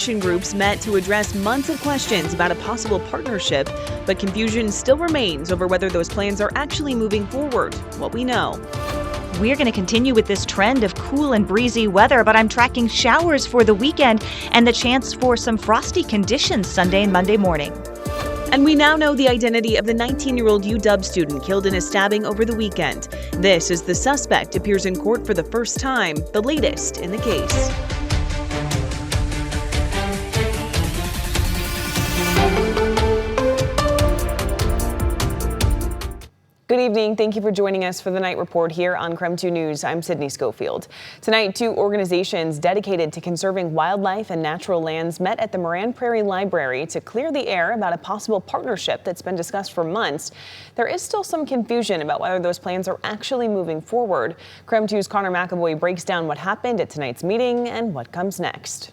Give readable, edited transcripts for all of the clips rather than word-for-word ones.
Groups met to address months of questions about a possible partnership, but confusion still remains over whether those plans are actually moving forward. What we know. We're going to continue with this trend of cool and breezy weather, but I'm tracking showers for the weekend and the chance for some frosty conditions Sunday and Monday morning. And we now know the identity of the 19-year-old UW student killed in a stabbing over the weekend. This as the suspect appears in court for the first time, the latest in the case. Good evening. Thank you for joining us for the Night Report here on KREM 2 News. I'm Sydney Schofield. Tonight, two organizations dedicated to conserving wildlife and natural lands met at the Moran Prairie Library to clear the air about a possible partnership that's been discussed for months. There is still some confusion about whether those plans are actually moving forward. KREM 2's Connor McAvoy breaks down what happened at tonight's meeting and what comes next.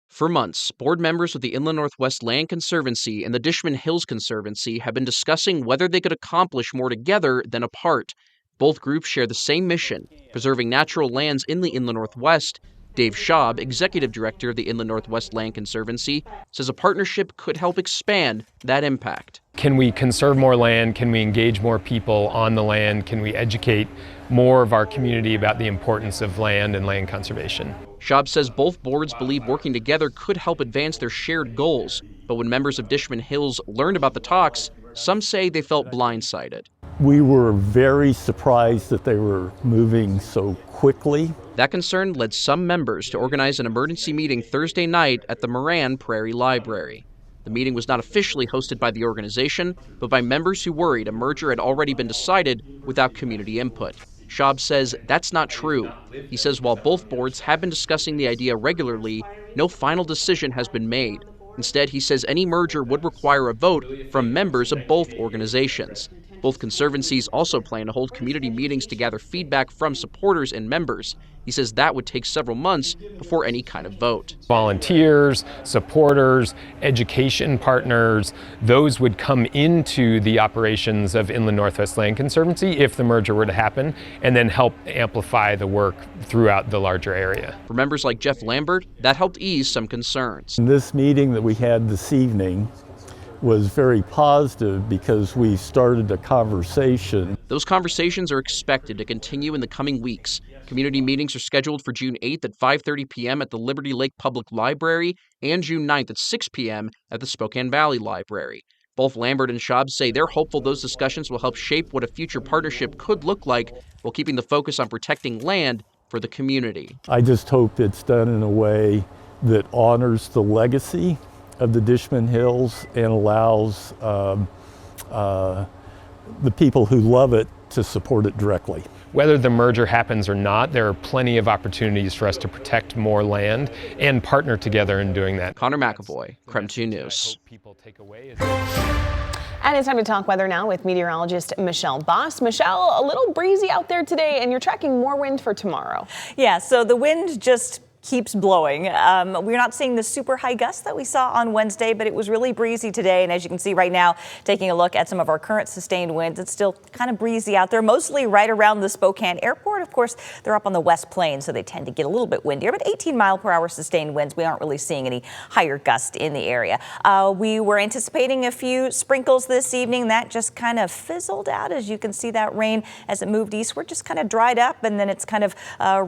For months, board members of the Inland Northwest Land Conservancy and the Dishman Hills Conservancy have been discussing whether they could accomplish more together than apart. Both groups share the same mission, preserving natural lands in the Inland Northwest. Dave Schaub, executive director of the Inland Northwest Land Conservancy, says a partnership could help expand that impact. Can we conserve more land? Can we engage more people on the land? Can we educate more of our community about the importance of land and land conservation? Schaub says both boards believe working together could help advance their shared goals. But when members of Dishman Hills learned about the talks, some say they felt blindsided. We were very surprised that they were moving so quickly. That concern led some members to organize an emergency meeting Thursday night at the Moran Prairie Library. The meeting was not officially hosted by the organization, but by members who worried a merger had already been decided without community input. Schaub says that's not true. He says while both boards have been discussing the idea regularly, no final decision has been made. Instead, he says any merger would require a vote from members of both organizations. Both conservancies also plan to hold community meetings to gather feedback from supporters and members. He says that would take several months before any kind of vote. Volunteers, supporters, education partners, those would come into the operations of Inland Northwest Land Conservancy if the merger were to happen, and then help amplify the work throughout the larger area. For members like Jeff Lambert, that helped ease some concerns. This meeting that we had this evening was very positive because we started a conversation. Those conversations are expected to continue in the coming weeks. Community meetings are scheduled for June 8th at 5:30 p.m. at the Liberty Lake Public Library and June 9th at 6 p.m. at the Spokane Valley Library. Both Lambert and Schaub say they're hopeful those discussions will help shape what a future partnership could look like while keeping the focus on protecting land for the community. I just hope it's done in a way that honors the legacy of the Dishman Hills and allows the people who love it to support it directly. Whether the merger happens or not, there are plenty of opportunities for us to protect more land and partner together in doing that. Connor McAvoy, KREM 2 News. And it's time to talk weather now with meteorologist Michelle Boss. Michelle, a little breezy out there today, and you're tracking more wind for tomorrow. Yeah, so the wind just keeps blowing. We're not seeing the super high gusts that we saw on Wednesday, but it was really breezy today. And as you can see right now, taking a look at some of our current sustained winds, it's still kind of breezy out there, mostly right around the Spokane airport. Of course, they're up on the West Plains, so they tend to get a little bit windier, but 18-mile-per-hour sustained winds. We aren't really seeing any higher gusts in the area. We were anticipating a few sprinkles this evening. That just kind of fizzled out. As you can see, that rain, as it moved eastward, just kind of dried up, and then it's kind of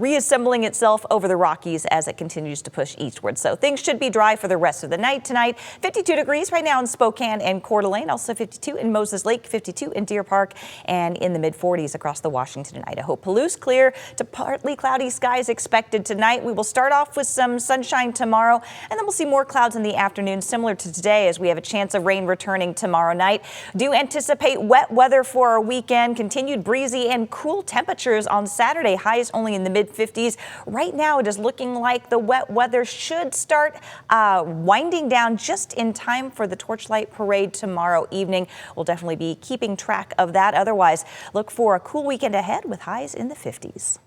reassembling itself over the Rockies as it continues to push eastward. So things should be dry for the rest of the night tonight. 52 degrees right now in Spokane and Coeur d'Alene, also 52 in Moses Lake, 52 in Deer Park, and in the mid-40s across the Washington and Idaho Palouse. Clear to partly cloudy skies expected tonight. We will start off with some sunshine tomorrow, and then we'll see more clouds in the afternoon, similar to today, as we have a chance of rain returning tomorrow night. Do anticipate wet weather for our weekend, continued breezy and cool temperatures on Saturday, highs only in the mid-50s. Right now, it is looking like the wet weather should start winding down just in time for the Torchlight Parade tomorrow evening. We'll definitely be keeping track of that. Otherwise, look for a cool weekend ahead with highs in the 50s.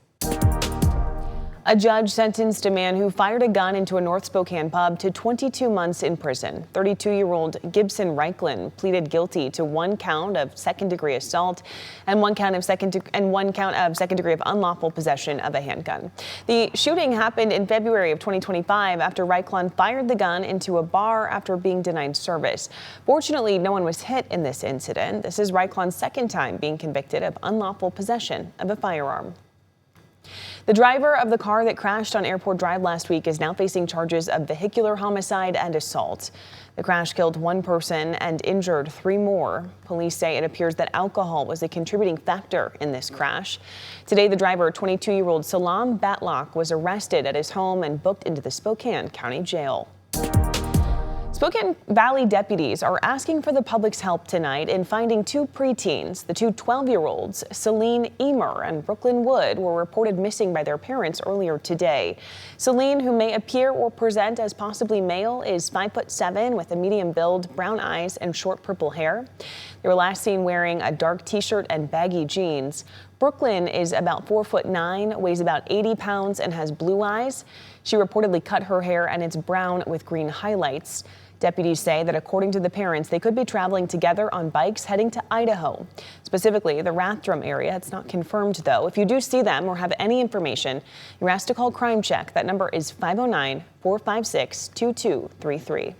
A judge sentenced a man who fired a gun into a North Spokane pub to 22 months in prison. 32-year-old Gibson Reichlin pleaded guilty to 1 count of second-degree assault and 1 count of second-degree of unlawful possession of a handgun. The shooting happened in February of 2025 after Reichlin fired the gun into a bar after being denied service. Fortunately, no one was hit in this incident. This is Reichlin's second time being convicted of unlawful possession of a firearm. The driver of the car that crashed on Airport Drive last week is now facing charges of vehicular homicide and assault. The crash killed 1 person and injured 3 more. Police say it appears that alcohol was a contributing factor in this crash. Today, the driver, 22-year-old Salam Batlock, was arrested at his home and booked into the Spokane County Jail. Spokane Valley deputies are asking for the public's help tonight in finding 2 preteens. The 2 12-year-olds, Celine Emer and Brooklyn Wood, were reported missing by their parents earlier today. Celine, who may appear or present as possibly male, is 5'7" with a medium build, brown eyes, and short purple hair. They were last seen wearing a dark t-shirt and baggy jeans. Brooklyn is about 4'9", weighs about 80 pounds, and has blue eyes. She reportedly cut her hair and it's brown with green highlights. Deputies say that according to the parents, they could be traveling together on bikes heading to Idaho, specifically the Rathdrum area. It's not confirmed, though. If you do see them or have any information, you're asked to call Crime Check. That number is 509-456-2233.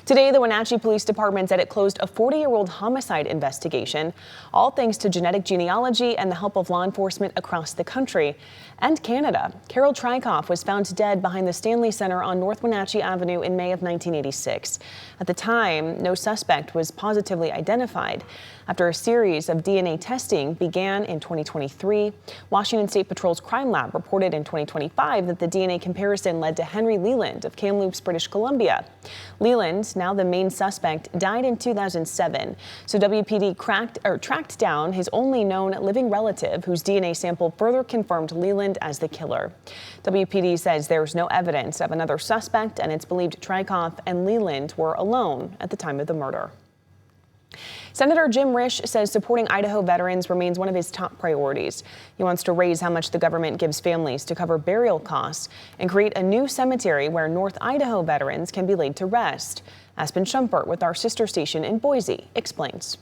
Today, the Wenatchee Police Department said it closed a 40-year-old homicide investigation, all thanks to genetic genealogy and the help of law enforcement across the country and Canada. Carol Trikoff was found dead behind the Stanley Center on North Wenatchee Avenue in May of 1986. At the time, no suspect was positively identified. After a series of DNA testing began in 2023, Washington State Patrol's Crime Lab reported in 2025 that the DNA comparison led to Henry Leland of Kamloops, British Columbia. Leland, now the main suspect, died in 2007, so WPD tracked down his only known living relative, whose DNA sample further confirmed Leland as the killer. WPD says there's no evidence of another suspect, and it's believed Trikoff and Leland were alone at the time of the murder. Senator Jim Risch says supporting Idaho veterans remains one of his top priorities. He wants to raise how much the government gives families to cover burial costs and create a new cemetery where North Idaho veterans can be laid to rest. Aspen Shumpert with our sister station in Boise explains.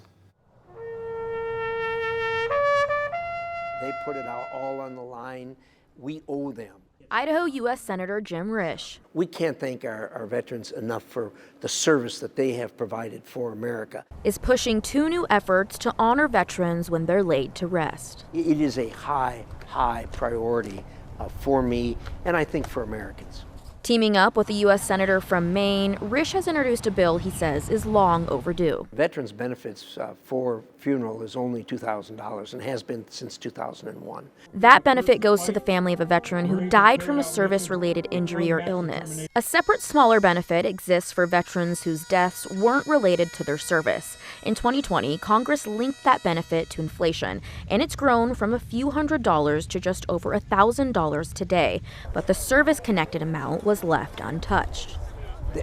They put it all on the line. We owe them. Idaho U.S. Senator Jim Risch. We can't thank our veterans enough for the service that they have provided for America. Is pushing 2 new efforts to honor veterans when they're laid to rest. It is a high priority for me, and I think for Americans. Teaming up with a U.S. Senator from Maine, Risch has introduced a bill he says is long overdue. Veterans benefits for funeral is only $2,000 and has been since 2001. That benefit goes to the family of a veteran who died from a service-related injury or illness. A separate smaller benefit exists for veterans whose deaths weren't related to their service. In 2020, Congress linked that benefit to inflation, and it's grown from a few $100s to just over $1,000 today. But the service-connected amount was left untouched.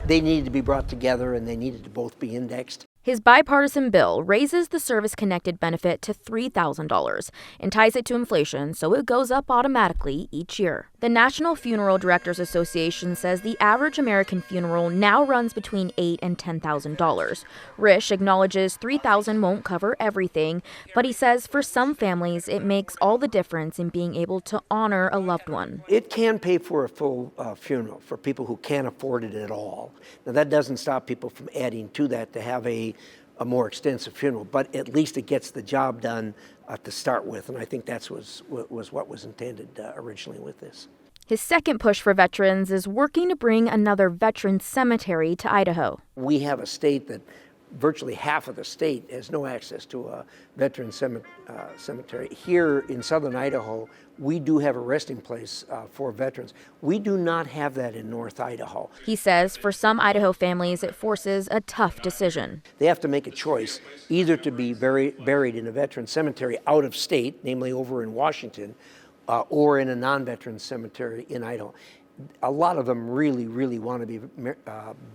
They needed to be brought together, and they needed to both be indexed. His bipartisan bill raises the service-connected benefit to $3,000 and ties it to inflation, so it goes up automatically each year. The National Funeral Directors Association says the average American funeral now runs between $8,000 and $10,000. Risch acknowledges $3,000 won't cover everything, but he says for some families it makes all the difference in being able to honor a loved one. It can pay for a full funeral for people who can't afford it at all. Now, that doesn't stop people from adding to that to have a more extensive funeral, but at least it gets the job done to start with, and I think that was what was intended originally with this. His second push for veterans is working to bring another veteran cemetery to Idaho. We have a state that virtually half of the state has no access to a veteran cemetery. Here in southern Idaho, we do have a resting place for veterans. We do not have that in North Idaho. He says for some Idaho families, it forces a tough decision. They have to make a choice, either to be buried in a veteran cemetery out of state, namely over in Washington, or in a non-veteran cemetery in Idaho. A lot of them really want to be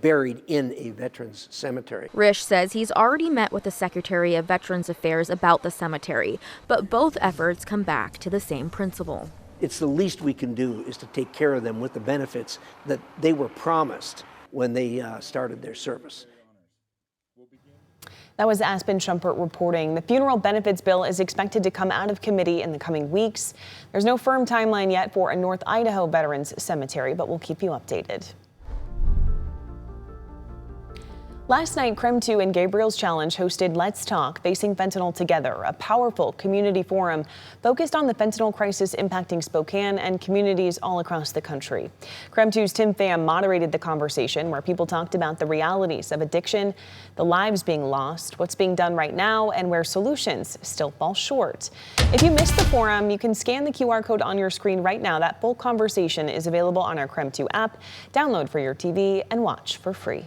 buried in a veterans cemetery. Risch says he's already met with the Secretary of Veterans Affairs about the cemetery, but both efforts come back to the same principle. it's the least we can do is to take care of them with the benefits that they were promised when they started their service. That was Aspen Shumpert reporting. The funeral benefits bill is expected to come out of committee in the coming weeks. There's no firm timeline yet for a North Idaho Veterans Cemetery, but we'll keep you updated. Last night, KREM 2 and Gabriel's Challenge hosted Let's Talk, Facing Fentanyl Together, a powerful community forum focused on the fentanyl crisis impacting Spokane and communities all across the country. KREM 2's Tim Pham moderated the conversation where people talked about the realities of addiction, the lives being lost, what's being done right now, and where solutions still fall short. If you missed the forum, you can scan the QR code on your screen right now. That full conversation is available on our KREM 2 app. Download for your TV and watch for free.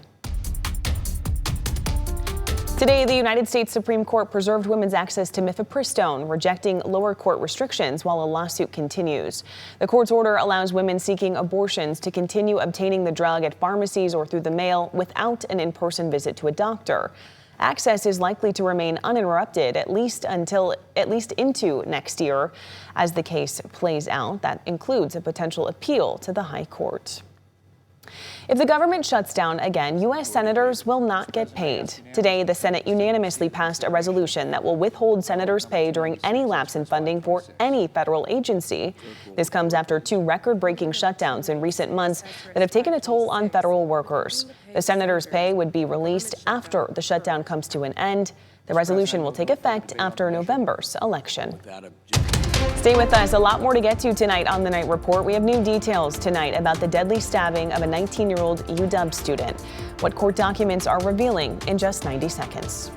Today, the United States Supreme Court preserved women's access to mifepristone, rejecting lower court restrictions while a lawsuit continues. The court's order allows women seeking abortions to continue obtaining the drug at pharmacies or through the mail without an in-person visit to a doctor. Access is likely to remain uninterrupted at least into next year as the case plays out. That includes a potential appeal to the High Court. If the government shuts down again, U.S. senators will not get paid. Today, the Senate unanimously passed a resolution that will withhold senators' pay during any lapse in funding for any federal agency. This comes after 2 record-breaking shutdowns in recent months that have taken a toll on federal workers. The senators' pay would be released after the shutdown comes to an end. The resolution will take effect after November's election. Stay with us. A lot more to get to tonight on the Night Report. We have new details tonight about the deadly stabbing of a 19-year-old UW student. What court documents are revealing in just 90 seconds.